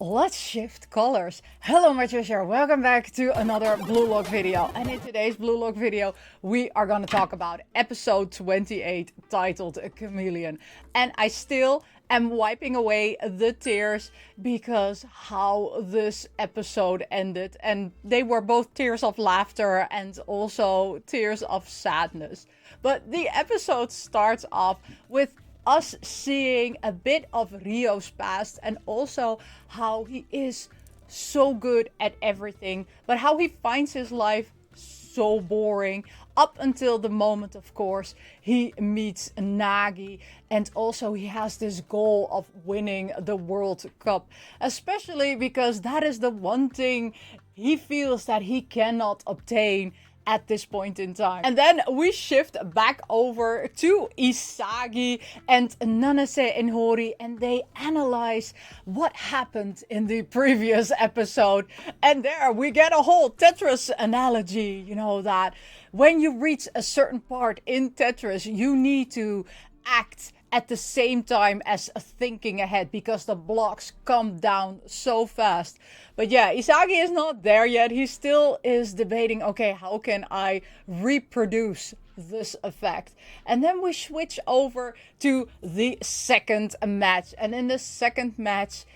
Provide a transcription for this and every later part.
Let's shift colors. Hello my treasure, welcome back to another Blue Lock video. And in today's Blue Lock video, we are going to talk about episode 28 titled Chameleon. And I still am wiping away the tears because how this episode ended. And they were both tears of laughter and also tears of sadness. But the episode starts off with us seeing a bit of Rio's past and also how he is so good at everything, but how he finds his life so boring up until the moment, of course, he meets Nagi, and also he has this goal of winning the World Cup, especially because that is the one thing he feels that he cannot obtain at this point in time. And then we shift back over to Isagi and Nanase and Hori, and they analyze what happened in the previous episode. And there we get a whole Tetris analogy, you know, that when you reach a certain part in Tetris, you need to act at the same time as thinking ahead because the blocks come down so fast. But yeah, Isagi is not there yet. He still is debating, okay, how can I reproduce this effect? And then we switch over to the second match. And in the second match,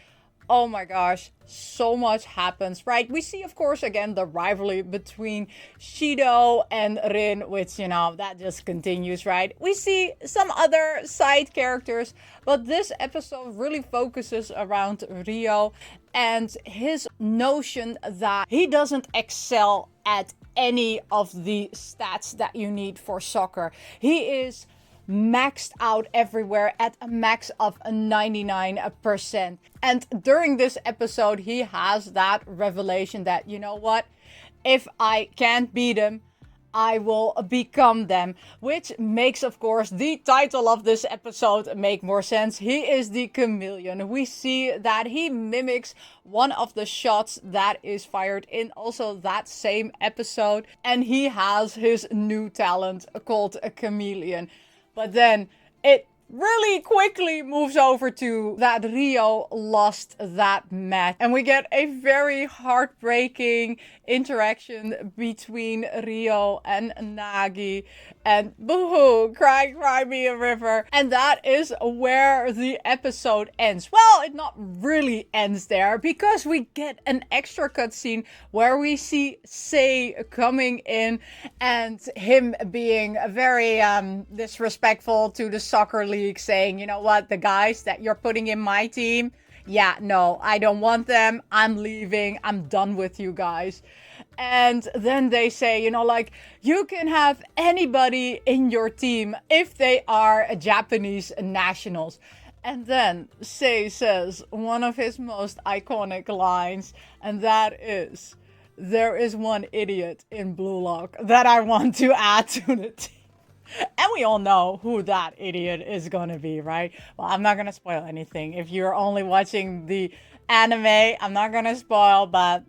oh my gosh, so much happens, right? We see, of course, again, the rivalry between Shido and Rin, which, you know, that just continues, right? We see some other side characters, but this episode really focuses around Rio and his notion that he doesn't excel at any of the stats that you need for soccer. He is maxed out everywhere at a max of 99%. And during this episode, he has that revelation that, you know what, if I can't beat him, I will become them, which makes, of course, the title of this episode make more sense. He is the chameleon. We see that he mimics one of the shots that is fired in also that same episode, and he has his new talent called a chameleon. But then it really quickly moves over to that Rio lost that match. And we get a very heartbreaking interaction between Rio and Nagi. And boo-hoo, cry me a river. And that is where the episode ends. Well, it not really ends there because we get an extra cutscene where we see Sei coming in and him being very disrespectful to the soccer league, saying, you know what, the guys that you're putting in my team, yeah, no, I don't want them. I'm leaving. I'm done with you guys. And then they say, you know, like, you can have anybody in your team if they are Japanese nationals. And then Sei says one of his most iconic lines, and that is, there is one idiot in Blue Lock that I want to add to the team. And we all know who that idiot is going to be, right? Well, I'm not going to spoil anything. If you're only watching the anime, I'm not going to spoil, but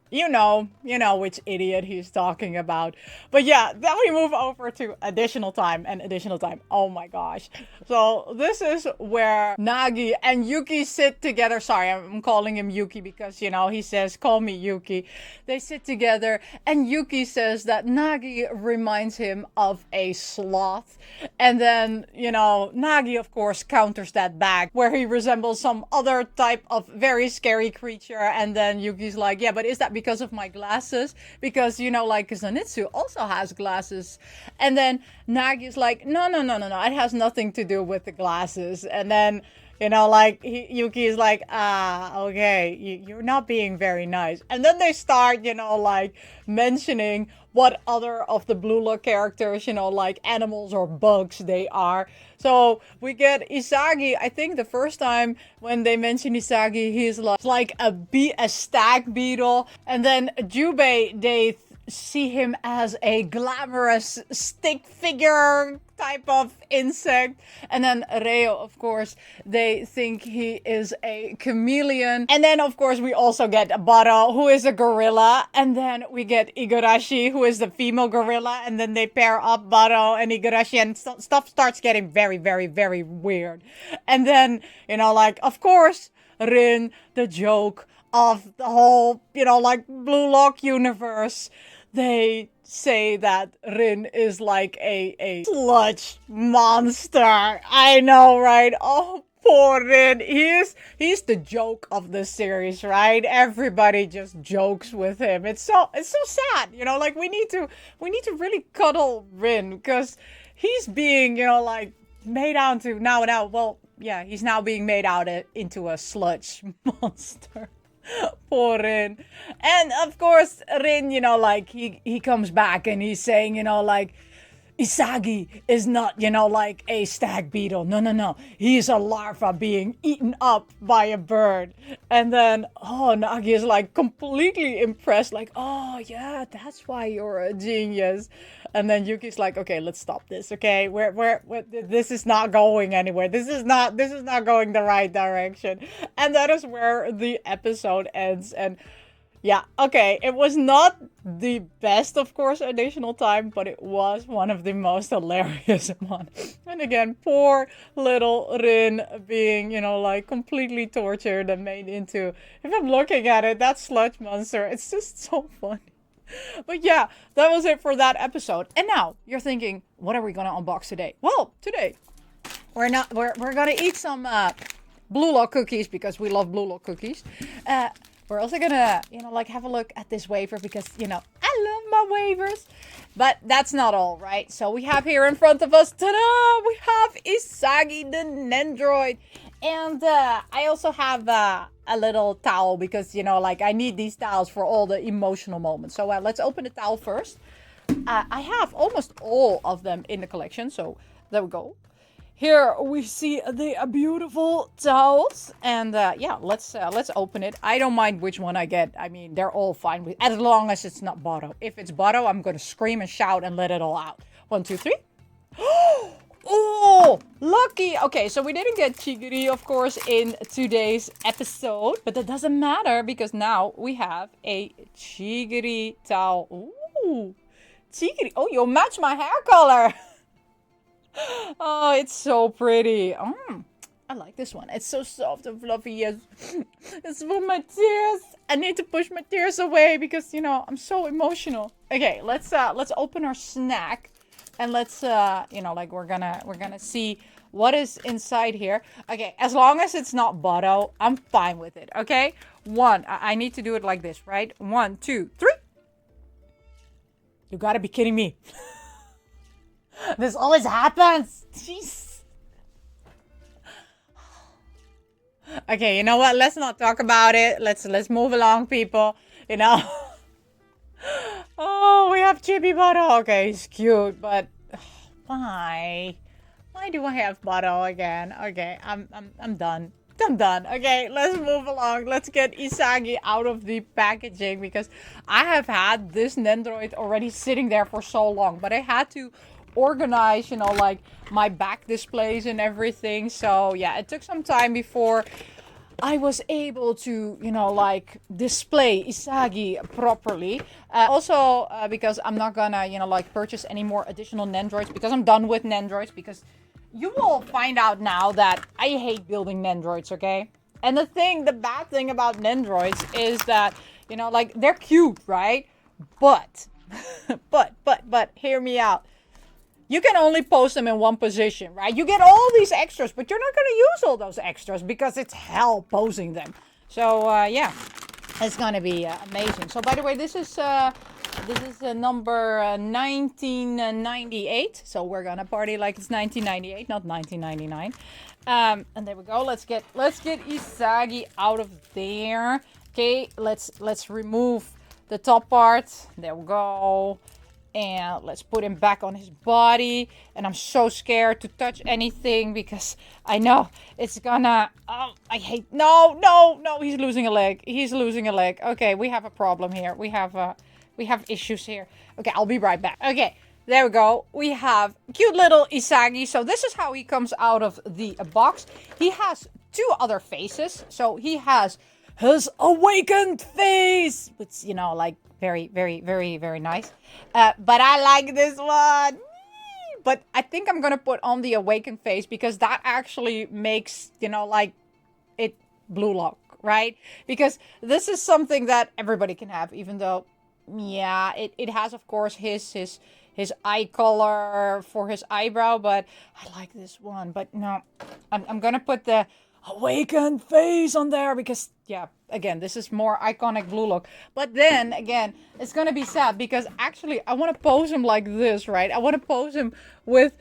you know which idiot he's talking about. But yeah, then we move over to additional time and additional time. Oh my gosh. So this is where Nagi and Yuki sit together. Sorry, I'm calling him Yuki because, you know, he says, call me Yuki. They sit together and Yuki says that Nagi reminds him of a sloth. And then, you know, Nagi, of course, counters that back where he resembles some other type of very scary creature. And then Yuki's like, yeah, but is that because of my glasses? Because, you know, like Zenitsu also has glasses. And then Nagi's like, no, it has nothing to do with the glasses. And then, you know, like, Yuki is like, okay, you're not being very nice. And then they start, you know, like, mentioning what other of the Blue Lock characters, you know, like animals or bugs they are. So we get Isagi. I think the first time when they mention Isagi, he's like a stag beetle. And then Jubei, they see him as a glamorous stick figure type of insect. And then Reo, of course, they think he is a chameleon. And then, of course, we also get Baro, who is a gorilla. And then we get Igarashi, who is the female gorilla. And then they pair up Baro and Igarashi, and stuff starts getting very, very, very weird. And then, you know, like, of course, Rin the joke of the whole, like Blue Lock universe. They say that Rin is like a sludge monster. I know, right? Oh, poor Rin. He's the joke of the series, right? Everybody just jokes with him. It's so sad. Like we need to really cuddle Rin because he's being, like made out to now. Well, yeah, he's now being made out into a sludge monster. Poor Rin. And of course, Rin, like he comes back and he's saying, like Isagi is not, like a stag beetle. No. He's a larva being eaten up by a bird. And then, Nagi is like completely impressed. Like, oh, yeah, that's why you're a genius. And then Yuki's like, okay, let's stop this. Okay, this is not going anywhere. This is not going the right direction. And that is where the episode ends. And yeah, okay, it was not the best, of course, additional time, but it was one of the most hilarious one. And again, poor little Rin being, like completely tortured and made into, if I'm looking at it, that sludge monster, it's just so funny. But yeah, that was it for that episode. And now you're thinking, what are we gonna unbox today? Well, today we're gonna eat some Blue Lock cookies because we love Blue Lock cookies. We're also gonna, like have a look at this wafer because, I love my wafers. But that's not all, right? So we have here in front of us, ta-da! We have Isagi the Nendoroid. And I also have a little towel because, like I need these towels for all the emotional moments. So let's open the towel first. I have almost all of them in the collection. So there we go. Here we see the beautiful towels, and yeah, let's open it. I don't mind which one I get. I mean, they're all fine with, as long as it's not Botto. If it's Botto, I'm gonna scream and shout and let it all out. 1, 2, 3. Oh, lucky. Okay, so we didn't get Chigiri, of course, in today's episode, but that doesn't matter because now we have a Chigiri towel. Ooh, Chigiri. Oh, you'll match my hair color. Oh, it's so pretty. I like this one. It's so soft and fluffy. Yes. It's for my tears. I need to push my tears away because, I'm so emotional. Okay, let's open our snack and let's like we're gonna see what is inside here. Okay, as long as it's not Botto, I'm fine with it. Okay? I need to do it like this, right? 1, 2, 3. You gotta be kidding me. This always happens. Jeez. Okay, you know what? Let's not talk about it. Let's move along, people. Oh, we have Chibi Botto. Okay, he's cute, but why? Why do I have Botto again? Okay, I'm done. I'm done. Okay, let's move along. Let's get Isagi out of the packaging because I have had this Nendoroid already sitting there for so long, but I had to organize, like my back displays and everything. So yeah, it took some time before I was able to, like display Isagi properly. Also, because I'm not gonna, like purchase any more additional Nendoroids because I'm done with Nendoroids because you will find out now that I hate building Nendoroids, okay? And the bad thing about Nendoroids is that, like they're cute, right? But, but hear me out. You can only post them in one position, right? You get all these extras, but you're not going to use all those extras because it's hell posing them. So, yeah, it's going to be amazing. So, by the way, this is number 1998. So, we're going to party like it's 1998, not 1999. And there we go. Let's get Isagi out of there. Okay, let's remove the top part. There we go. And let's put him back on his body. And I'm so scared to touch anything because I know it's gonna... Oh, I hate... No. He's losing a leg. Okay, we have a problem here. We have issues here. Okay, I'll be right back. Okay, there we go. We have cute little Isagi. So this is how he comes out of the box. He has 2 other faces. So he has his awakened face. Which, like... Very, very, very, very nice. But I like this one. But I think I'm going to put on the awakened face because that actually makes, like, it blue lock, right? Because this is something that everybody can have, even though, yeah, it has, of course, his eye color for his eyebrow, but I like this one. But no, I'm gonna put the awakened face on there because, yeah, again, this is more iconic blue look. But then again, it's gonna be sad because actually I want to pose him like this, right? I want to pose him with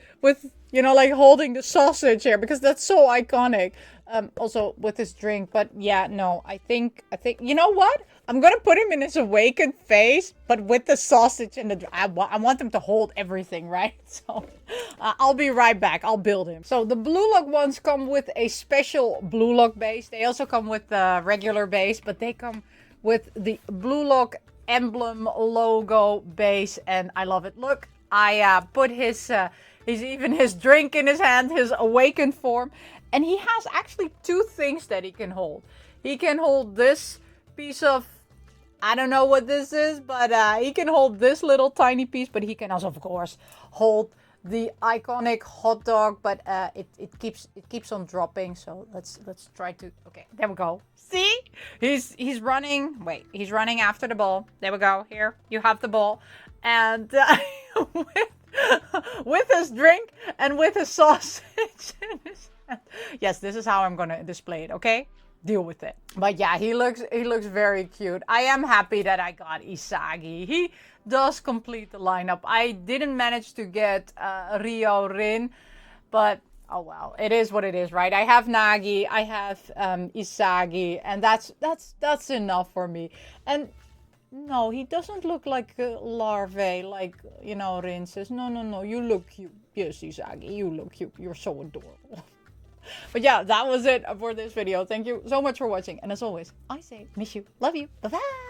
you know, like holding the sausage here because that's so iconic. Also with his drink, but yeah, no, I think you know what? I'm gonna put him in his awakened face, but with the sausage and the. I want him to hold everything, right? So I'll be right back. I'll build him. So the blue lock ones come with a special blue lock base. They also come with the regular base, but they come with the blue lock emblem logo base, and I love it. Look, I put his even his drink in his hand, his awakened form, and he has actually two things that he can hold. He can hold this piece of, I don't know what this is, but he can hold this little tiny piece, but he can also, of course, hold the iconic hot dog, but it keeps on dropping. So let's try to. Okay, there we go. See, he's running. Wait, he's running after the ball. There we go. Here you have the ball, and with his drink and with his sausage in his hand. Yes, this is how I'm gonna display it. Okay. Deal with it. But yeah, he looks very cute. I am happy that I got Isagi. He does complete the lineup. I didn't manage to get Rio Rin, but oh well, it is what it is, right? I have Nagi, I have Isagi, and that's enough for me. And no, he doesn't look like a larvae, like, you know, Rin says. No, you look cute. Yes, Isagi, you look cute. You're so adorable. But yeah, that was it for this video. Thank you so much for watching. And as always, I say, miss you, love you, bye-bye.